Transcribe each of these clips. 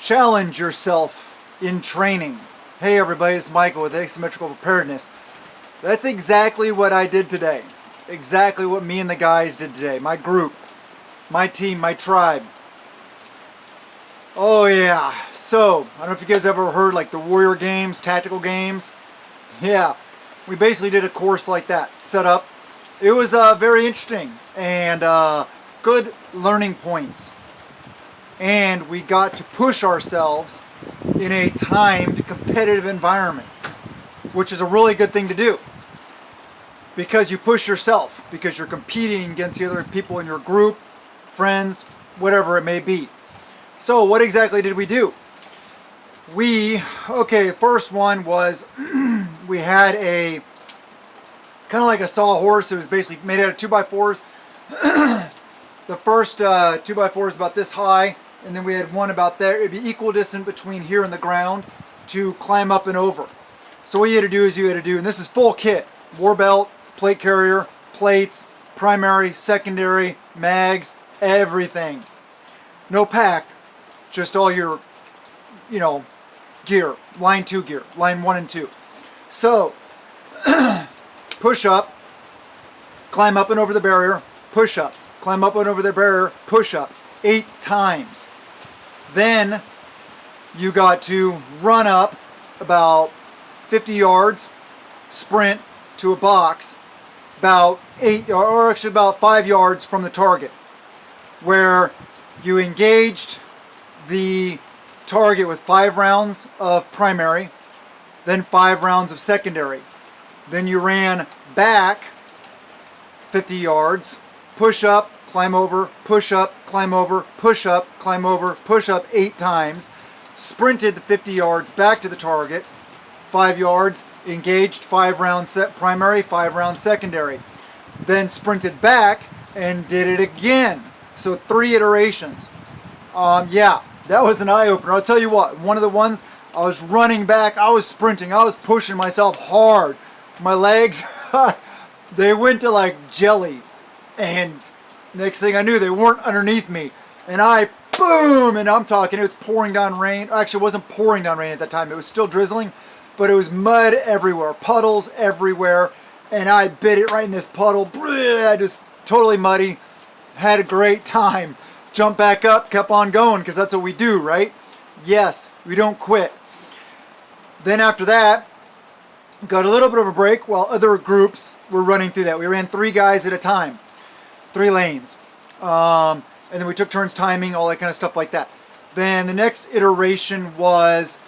challenge yourself in training. Hey everybody, it's Michael with Asymmetrical Preparedness. That's exactly what I did today. Exactly what me and the guys did today. My group, my team, my tribe. Oh yeah, so, I don't know if you guys ever heard like the warrior games, tactical games. Yeah, we basically did a course like that, set up. It was very interesting and good learning points. And we got to push ourselves in a timed, competitive environment, which is a really good thing to do. Because you push yourself, because you're competing against the other people in your group, friends, whatever it may be. So what exactly did we do? The first one was we had a kind of like a sawhorse. It was basically made out of 2x4s. The first 2x4 is about this high, and then we had one about there. It'd be equidistant between here and the ground to climb up and over. So what you had to do is and this is full kit, war belt, plate carrier, plates, primary, secondary, mags, everything. No pack, just all your, gear, line 2 gear, line 1 and 2. So, push up, climb up and over the barrier, push up, climb up and over the barrier, push up, 8 times. Then, you got to run up about 50 yards, sprint to a box, about 5 yards from the target, where you engaged the target with 5 rounds of primary, then 5 rounds of secondary. Then you ran back 50 yards, push up, climb over, push up, climb over, push up, climb over, push up 8 times, sprinted the 50 yards back to the target, 5 yards, engaged 5 rounds primary, 5 rounds secondary. Then sprinted back and did it again. So 3 iterations. Yeah, that was an eye-opener. I'll tell you what, one of the ones, I was running back, I was sprinting, I was pushing myself hard. My legs, they went to like jelly. And next thing I knew, they weren't underneath me. And boom, and I'm talking, it was pouring down rain. Actually, it wasn't pouring down rain at that time. It was still drizzling, but it was mud everywhere, puddles everywhere. And I bit it right in this puddle, just totally muddy. Had a great time. Jumped back up, kept on going, because that's what we do, right? Yes, we don't quit. Then after that, got a little bit of a break while other groups were running through that. We ran 3 guys at a time, 3 lanes. And then we took turns timing, all that kind of stuff like that. Then the next iteration was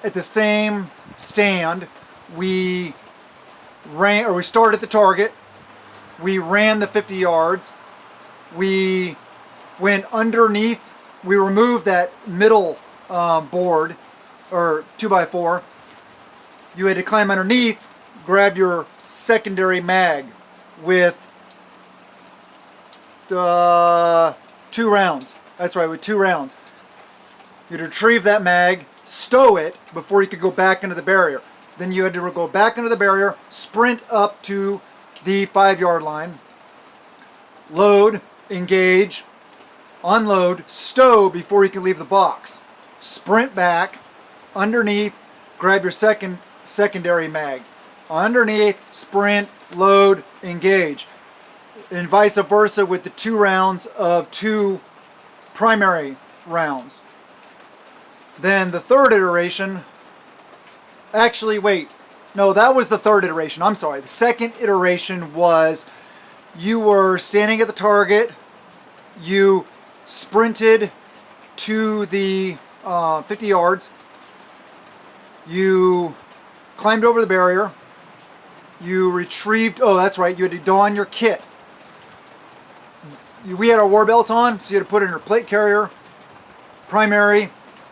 at the same stand. We started at the target. We ran the 50 yards. We went underneath. We removed that middle board, or 2x4. You had to climb underneath, grab your secondary mag with 2 rounds. That's right, with 2 rounds. You'd retrieve that mag, stow it before you could go back into the barrier. Then you had to go back into the barrier, sprint up to the 5-yard line, load, engage, unload, stow before you can leave the box. Sprint back, underneath, grab your secondary mag. Underneath, sprint, load, engage. And vice versa with the 2 rounds of 2 primary rounds. Then the third iteration, that was the third iteration, I'm sorry. The second iteration was you were standing at the target, you sprinted to the 50 yards, you climbed over the barrier, you retrieved, you had to don your kit. We had our war belts on, so you had to put in your plate carrier, primary.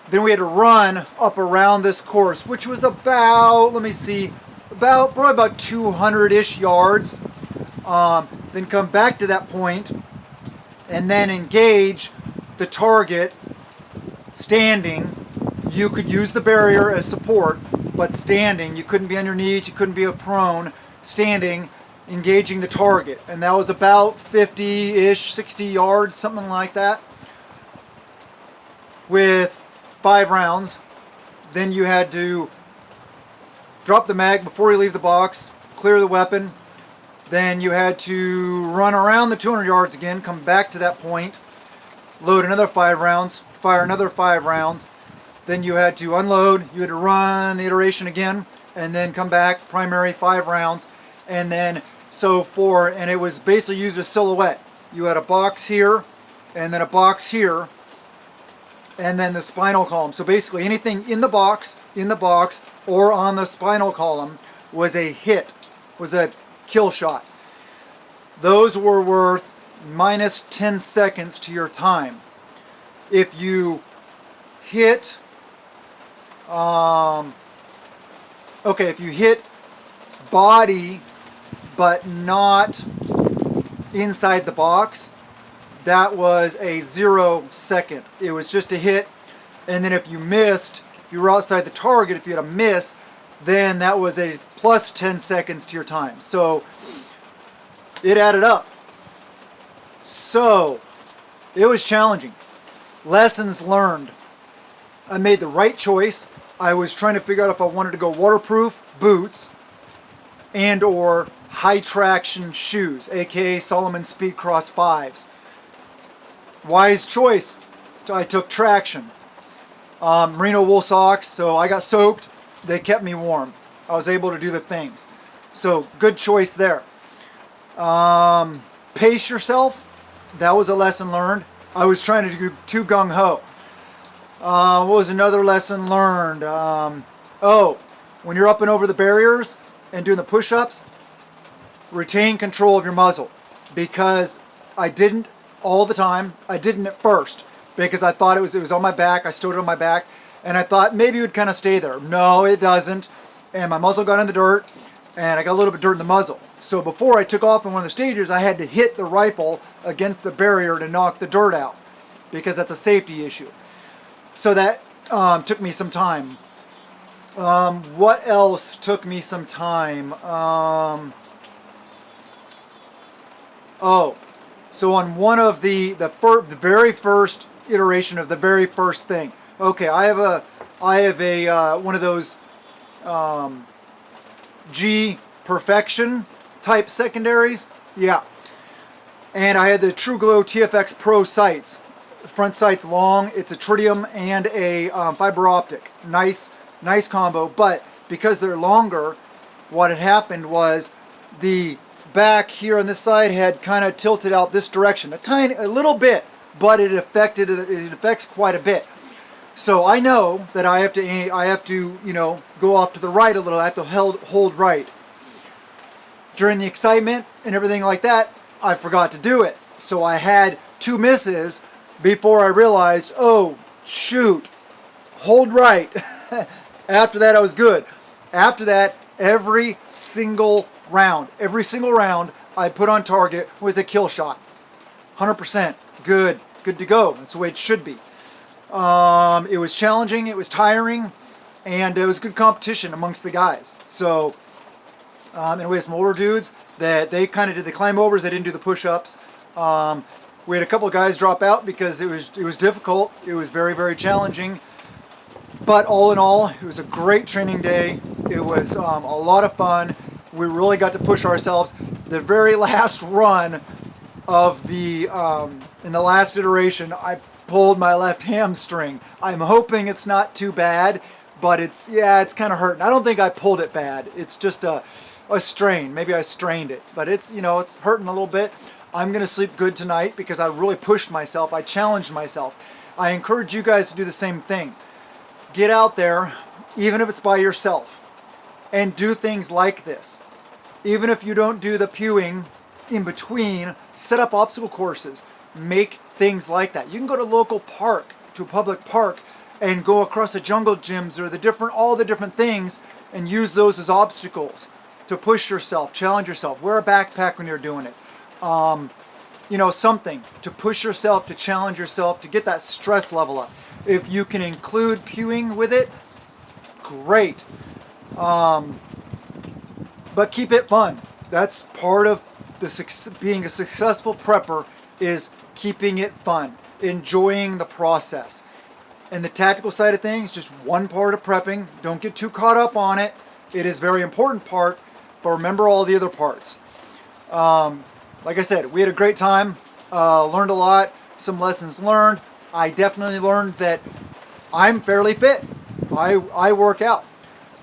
Then we had to run up around this course, which was about, probably about 200-ish yards. Then come back to that point, and then engage the target standing. You could use the barrier as support, but standing. You couldn't be on your knees, you couldn't be prone. Standing, engaging the target. And that was about 50-ish, 60 yards, something like that. with 5 rounds. Then you had to drop the mag before you leave the box, clear the weapon. Then you had to run around the 200 yards again, come back to that point, load another 5 rounds, fire another 5 rounds. Then you had to unload, you had to run the iteration again, and then come back, primary 5 rounds. And then, and it was basically used as silhouette. You had a box here, and then a box here, and then the spinal column. So basically anything in the box, or on the spinal column was a hit, was a kill shot. Those were worth minus 10 seconds to your time. If you hit, if you hit body but not inside the box, that was a 0 second. It was just a hit. And then if you missed, if you were outside the target, if you had a miss, then that was a plus 10 seconds to your time. So it added up. So it was challenging. Lessons learned. I made the right choice. I was trying to figure out if I wanted to go waterproof boots and or high traction shoes, aka Solomon Speedcross 5s. Wise choice. I took traction. Merino wool socks, so I got soaked. They kept me warm. I was able to do the things. So good choice there. Pace yourself. That was a lesson learned. I was trying to do too gung-ho. What was another lesson learned? When you're up and over the barriers and doing the push-ups, retain control of your muzzle. Because I didn't all the time. I didn't at first because I thought it was on my back. I stowed it on my back and I thought maybe it would kind of stay there. No, it doesn't. And my muzzle got in the dirt and I got a little bit of dirt in the muzzle. So before I took off in one of the stages, I had to hit the rifle against the barrier to knock the dirt out because that's a safety issue. So that took me some time. What else took me some time? So on one of the very first iteration of the very first thing. Okay, I have a one of those G Perfection type secondaries. Yeah. And I had the True Glow TFX Pro sights. Front sight's long. It's a tritium and a fiber optic. Nice combo. But because they're longer, what had happened was the back here on this side had kind of tilted out this direction a little bit, but it affects quite a bit. So I know that I have to go off to the right a little. I have to hold right. During the excitement and everything like that, I forgot to do it. So I had 2 misses before I realized, oh shoot, hold right. After that I was good. After that, every single round I put on target was a kill shot. 100%. Good to go. That's the way it should be. It was challenging, it was tiring, and it was good competition amongst the guys. So, anyways, some older dudes that they kind of did the climb overs, they didn't do the push-ups. We had a couple of guys drop out because it was difficult. It was very, very challenging. But all in all, it was a great training day. It was a lot of fun. We really got to push ourselves. The very last run of the in the last iteration, I pulled my left hamstring. I'm hoping it's not too bad, but it's kind of hurting. I don't think I pulled it bad. It's just a strain. Maybe I strained it, but it's it's hurting a little bit. I'm gonna sleep good tonight because I really pushed myself. I challenged myself. I encourage you guys to do the same thing. Get out there, even if it's by yourself, and do things like this. Even if you don't do the pewing in between, set up obstacle courses. Make things like that. You can go to a local park, to a public park, and go across the jungle gyms or all the different things and use those as obstacles to push yourself, challenge yourself. Wear a backpack when you're doing it. Something to push yourself, to challenge yourself, to get that stress level up. If you can include pewing with it, great. But keep it fun. That's part of being a successful prepper, is keeping it fun, enjoying the process. And the tactical side of things, just one part of prepping. Don't get too caught up on it. It is a very important part, but remember all the other parts. Like I said, we had a great time, learned a lot, some lessons learned. I definitely learned that I'm fairly fit. I work out,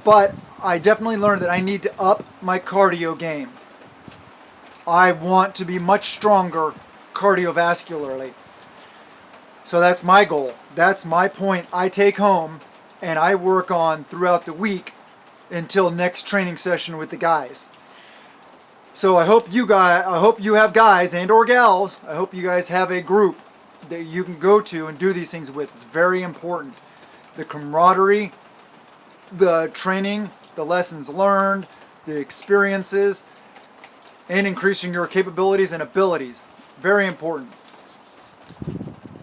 but I definitely learned that I need to up my cardio game. I want to be much stronger cardiovascularly. So that's my goal. That's my point I take home and I work on throughout the week until next training session with the guys. So I hope you have guys and or gals. I hope you guys have a group that you can go to and do these things with. It's very important. The camaraderie, the training, the lessons learned, the experiences, and increasing your capabilities and abilities. Very important.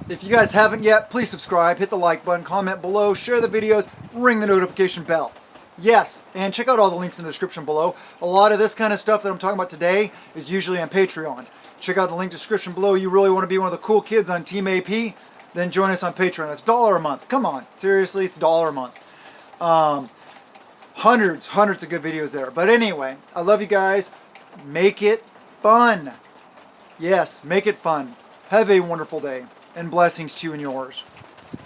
If you guys haven't yet, please subscribe, hit the like button, comment below, share the videos, ring the notification bell. Yes, and check out all the links in the description below. A lot of this kind of stuff that I'm talking about today is usually on Patreon. Check out the link description below. You really want to be one of the cool kids on Team AP, then join us on Patreon. It's $1 a month. Come on, seriously, it's $1 a month. Hundreds of good videos there. But anyway, I love you guys. Make it fun. Yes, make it fun. Have a wonderful day, and blessings to you and yours.